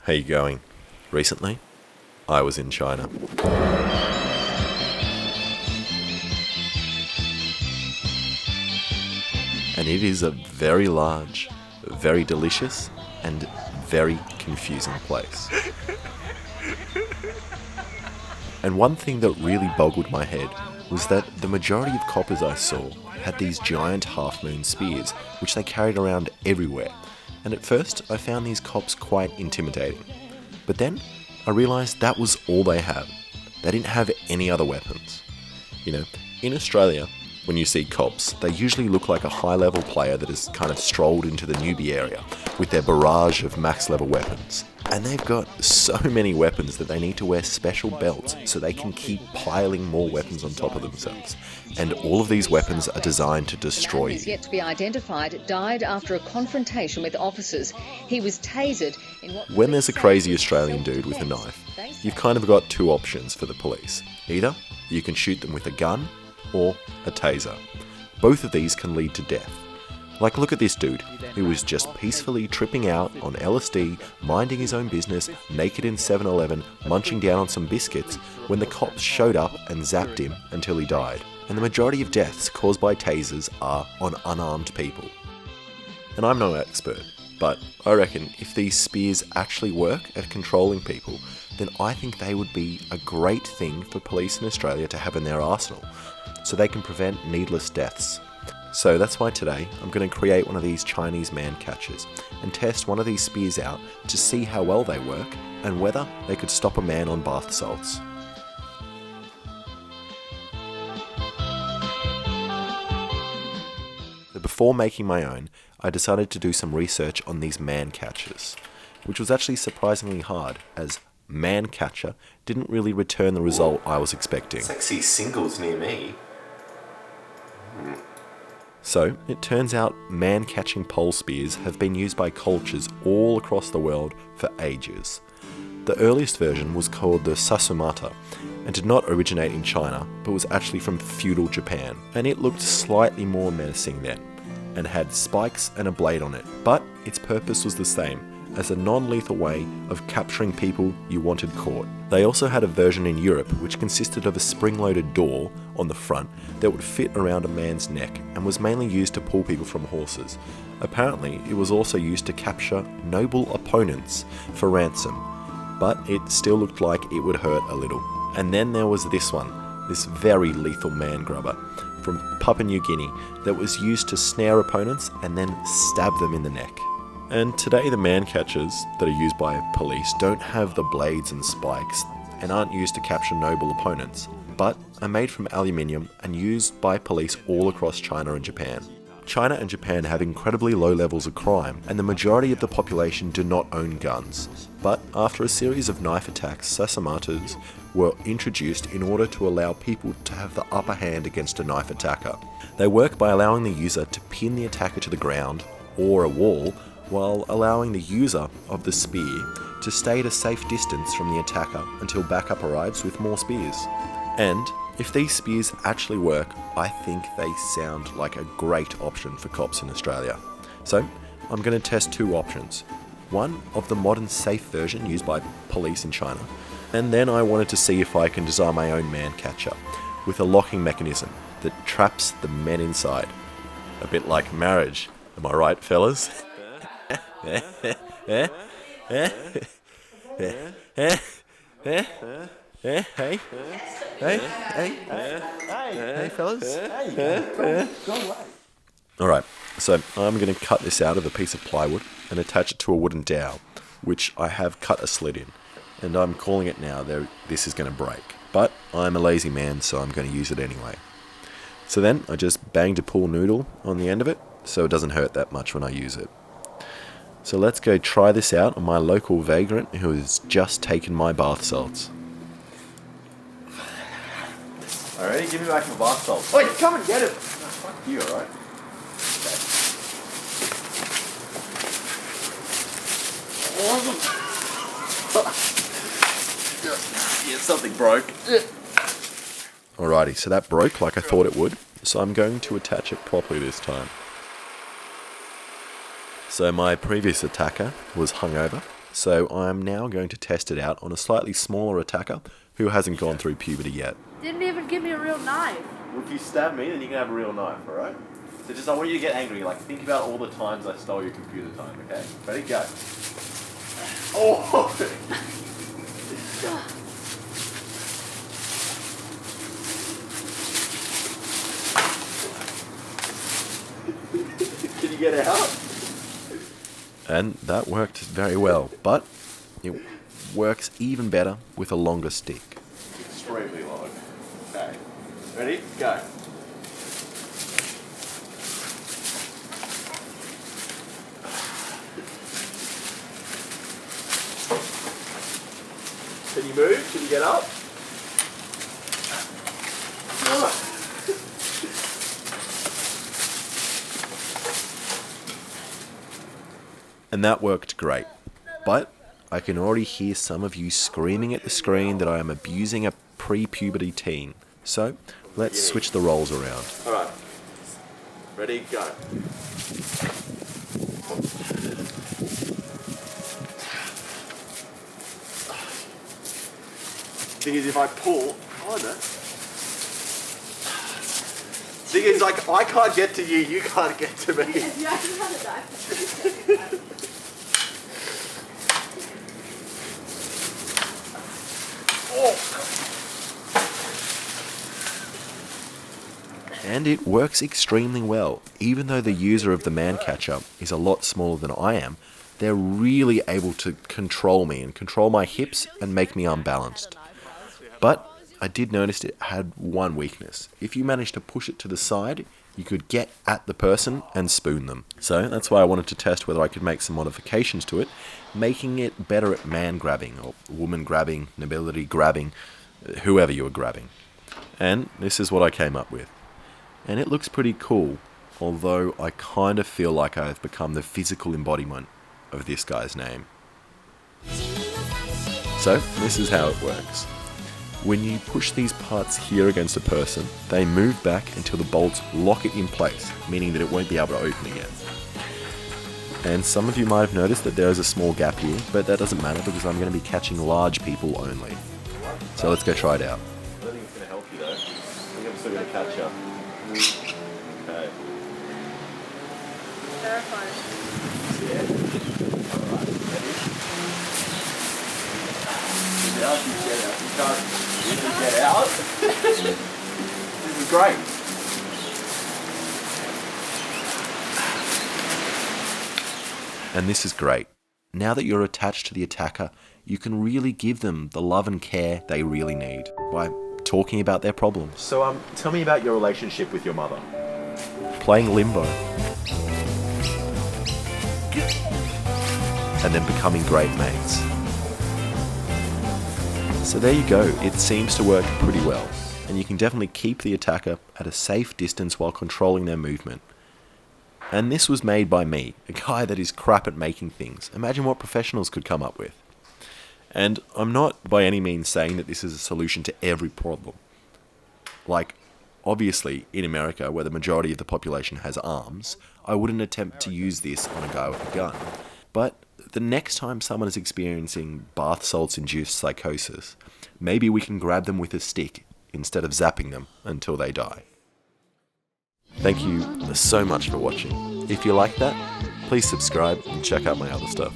How you going? Recently, I was in China. And it is a very large, very delicious, and very confusing place. And one thing that really boggled my head was that the majority of coppers I saw had these giant half-moon spears, which they carried around everywhere. And at first, I found these cops quite intimidating. But then, I realised that was all they had. They didn't have any other weapons. You know, in Australia, when you see cops, they usually look like a high-level player that has kind of strolled into the newbie area with their barrage of max-level weapons. And they've got so many weapons that they need to wear special belts so they can keep piling more weapons on top of themselves. And all of these weapons are designed to destroy you. Yet to be identified, died after a confrontation with officers. He was tasered in what... When there's a crazy Australian dude with a knife, you've kind of got two options for the police. Either you can shoot them with a gun, or a taser. Both of these can lead to death. Like, look at this dude, who was just peacefully tripping out on LSD, minding his own business, naked in 7-Eleven, munching down on some biscuits, when the cops showed up and zapped him until he died. And the majority of deaths caused by tasers are on unarmed people. And I'm no expert, but I reckon if these spears actually work at controlling people, then I think they would be a great thing for police in Australia to have in their arsenal, so they can prevent needless deaths. So that's why today I'm going to create one of these Chinese man catchers and test one of these spears out to see how well they work and whether they could stop a man on bath salts. So before making my own, I decided to do some research on these man catchers, which was actually surprisingly hard, as man catcher didn't really return the result I was expecting. Sexy singles near me. So, it turns out man-catching pole spears have been used by cultures all across the world for ages. The earliest version was called the Sasumata and did not originate in China, but was actually from feudal Japan, and it looked slightly more menacing then, and had spikes and a blade on it, but its purpose was the same, as a non-lethal way of capturing people you wanted caught. They also had a version in Europe which consisted of a spring-loaded door on the front that would fit around a man's neck and was mainly used to pull people from horses. Apparently, it was also used to capture noble opponents for ransom, but it still looked like it would hurt a little. And then there was this one, this very lethal man grubber from Papua New Guinea that was used to snare opponents and then stab them in the neck. And today the man catchers that are used by police don't have the blades and spikes and aren't used to capture noble opponents, but are made from aluminium and used by police all across China and Japan. China and Japan have incredibly low levels of crime, and the majority of the population do not own guns. But after a series of knife attacks, Sasumatas were introduced in order to allow people to have the upper hand against a knife attacker. They work by allowing the user to pin the attacker to the ground or a wall, while allowing the user of the spear to stay at a safe distance from the attacker until backup arrives with more spears. And if these spears actually work, I think they sound like a great option for cops in Australia. So I'm going to test two options. One of the modern safe version used by police in China, and then I wanted to see if I can design my own man catcher with a locking mechanism that traps the men inside. A bit like marriage, am I right, fellas? Hey, fellas. Alright, so I'm going to cut this out of a piece of plywood and attach it to a wooden dowel, which I have cut a slit in, and I'm calling it now that this is going to break. But I'm a lazy man, so I'm going to use it anyway. So then I just banged a pool noodle on the end of it, so it doesn't hurt that much when I use it. So let's go try this out on my local vagrant who has just taken my bath salts. Alright, give me back my bath salts. Wait, come and get it! No, fuck you, alright? Yeah, something broke. Alrighty, so that broke like I thought it would, so I'm going to attach it properly this time. So my previous attacker was hungover, So I'm now going to test it out on a slightly smaller attacker who hasn't gone through puberty yet. Didn't even give me a real knife. Well, if you stab me, then you can have a real knife, alright? So just, I want you to get angry. Like, think about all the times I stole your computer time, okay? Ready? Go. Oh! Can you get out? And that worked very well, but it works even better with a longer stick. Extremely long. Okay. Ready? Go. Can you move? Can you get up? And that worked great. But I can already hear some of you screaming at the screen that I am abusing a pre-puberty teen. So let's switch the roles around. Alright. Ready? Go. Thing is, if I pull, oh no. Thing is, like, I can't get to you, you can't get to me. You actually had a knife. And it works extremely well. Even though the user of the man catcher is a lot smaller than I am, they're really able to control me and control my hips and make me unbalanced. But I did notice it had one weakness. If you managed to push it to the side, you could get at the person and spoon them. So that's why I wanted to test whether I could make some modifications to it, making it better at man grabbing or woman grabbing, nobility grabbing, whoever you were grabbing. And this is what I came up with. And it looks pretty cool, although I kind of feel like I've become the physical embodiment of this guy's name. So this is how it works. When you push these parts here against a person, they move back until the bolts lock it in place, meaning that it won't be able to open again. And some of you might have noticed that there is a small gap here, but that doesn't matter because I'm going to be catching large people only. So let's go try it out. I don't think it's going to help you though. I think I'm still going to catch you. Okay. Terrifying. Yeah. Alright, ready? Now you get out. You can't really get out. This is great. And this is great. Now that you're attached to the attacker, you can really give them the love and care they really need by talking about their problems, So, tell me about your relationship with your mother. playing limbo, and then becoming great mates. So there you go, it seems to work pretty well, and you can definitely keep the attacker at a safe distance while controlling their movement. And this was made by me, a guy that is crap at making things. Imagine what professionals could come up with. And I'm not by any means saying that this is a solution to every problem. Like, obviously, in America, where the majority of the population has arms, I wouldn't attempt to use this on a guy with a gun. But the next time someone is experiencing bath salts-induced psychosis, maybe we can grab them with a stick instead of zapping them until they die. Thank you so much for watching. If you like that, please subscribe and check out my other stuff.